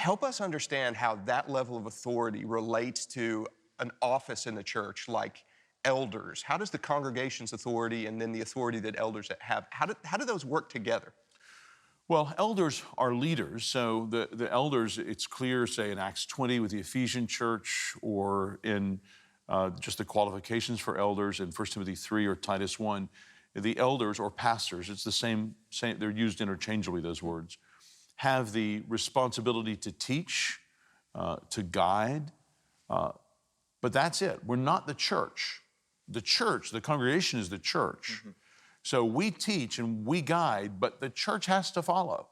Help us understand how that level of authority relates to an office in the church like elders. How does the congregation's authority and then the authority that elders have, how do those work together? Well, elders are leaders. So the elders, it's clear, say in Acts 20 with the Ephesian church, or in just the qualifications for elders in 1 Timothy 3 or Titus 1, the elders or pastors, it's the same, they're used interchangeably, those words, have the responsibility to teach, to guide, but that's it. We're not the church. The church, the congregation is the church. Mm-hmm. So we teach and we guide, but the church has to follow.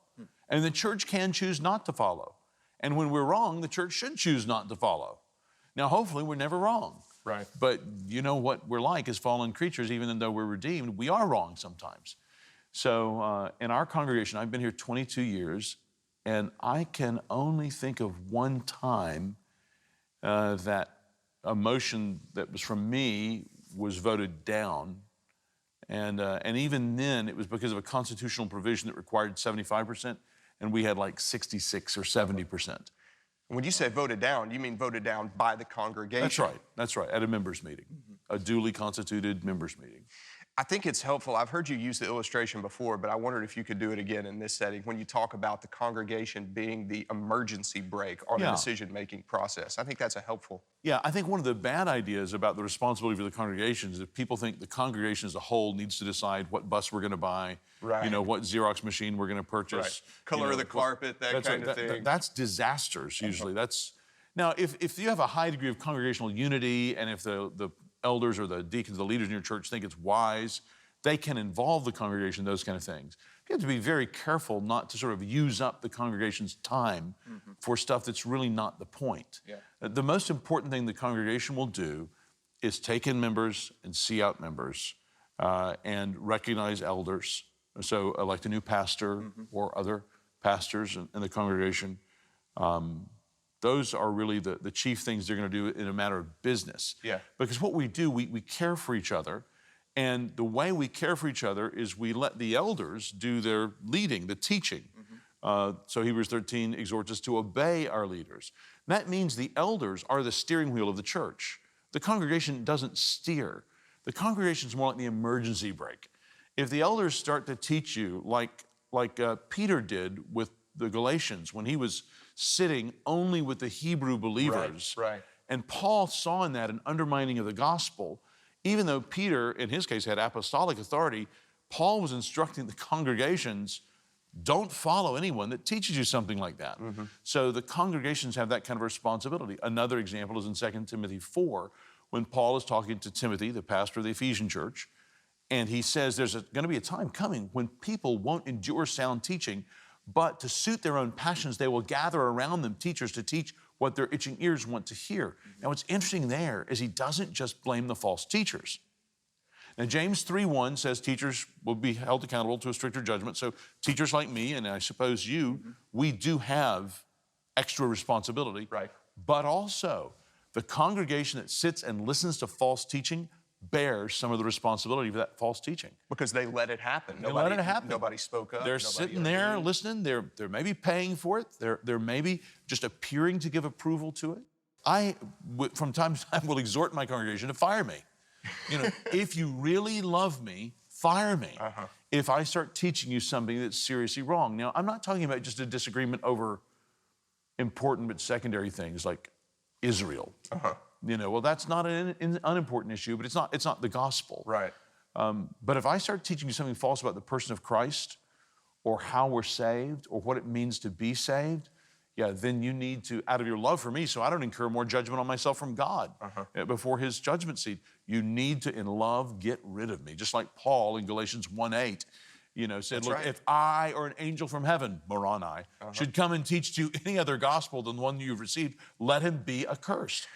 And the church can choose not to follow. And when we're wrong, the church should choose not to follow. Now, hopefully, we're never wrong. Right. But you know what we're like as fallen creatures, even though we're redeemed, we are wrong sometimes. So in our congregation, I've been here 22 years, and I can only think of one time that a motion that was from me was voted down. And even then, it was because of a constitutional provision that required 75%, and we had like 66 or 70%. When you say voted down, you mean voted down by the congregation? That's right, at a members' meeting, a duly constituted members' meeting. I think it's helpful. I've heard you use the illustration before, but I wondered if you could do it again in this setting when you talk about the congregation being the emergency brake on a decision-making process. I think that's a helpful. Yeah, I think one of the bad ideas about the responsibility for the congregation is that people think the congregation as a whole needs to decide what bus we're going to buy, right, you know, what Xerox machine we're going to purchase. Right. Color of the carpet, that kind of thing. That's disasters, usually. Now, if you have a high degree of congregational unity, and if the elders or the deacons, the leaders in your church think it's wise, they can involve the congregation in those kind of things. You have to be very careful not to sort of use up the congregation's time for stuff that's really not the point. Yeah. The most important thing the congregation will do is take in members and see out members and recognize elders. So elect a new pastor or other pastors in the congregation. Those are really the chief things they're going to do in a matter of business. Yeah. Because what we do, we care for each other. And the way we care for each other is we let the elders do their leading, the teaching. So Hebrews 13 exhorts us to obey our leaders. That means the elders are the steering wheel of the church. The congregation doesn't steer. The congregation is more like the emergency brake. If the elders start to teach you like Peter did with the Galatians when he was sitting only with the Hebrew believers. Right. And Paul saw in that an undermining of the gospel. Even though Peter, in his case, had apostolic authority, Paul was instructing the congregations, don't follow anyone that teaches you something like that. So the congregations have that kind of responsibility. Another example is in 2 Timothy 4, when Paul is talking to Timothy, the pastor of the Ephesian church, and he says there's going to be a time coming when people won't endure sound teaching, but to suit their own passions, they will gather around them teachers to teach what their itching ears want to hear. Now, what's interesting there is he doesn't just blame the false teachers. Now, James 3:1 says teachers will be held accountable to a stricter judgment. So teachers like me, and I suppose you, we do have extra responsibility. Right. But also, the congregation that sits and listens to false teaching bears some of the responsibility for that false teaching. Because they let it happen. They let it happen. Nobody spoke up. They're sitting there listening. They're maybe paying for it. They're maybe just appearing to give approval to it. I, from time to time, will exhort my congregation to fire me. You know, if you really love me, fire me. If I start teaching you something that's seriously wrong. Now, I'm not talking about just a disagreement over important but secondary things like Israel. You know, well, that's not an unimportant issue, but it's not the gospel. Right. But if I start teaching you something false about the person of Christ or how we're saved or what it means to be saved, yeah, then you need to, out of your love for me, so I don't incur more judgment on myself from God before his judgment seat, you need to, in love, get rid of me. Just like Paul in Galatians 1:8, you know, said, look, if I or an angel from heaven, Moroni, should come and teach to you any other gospel than the one you've received, let him be accursed.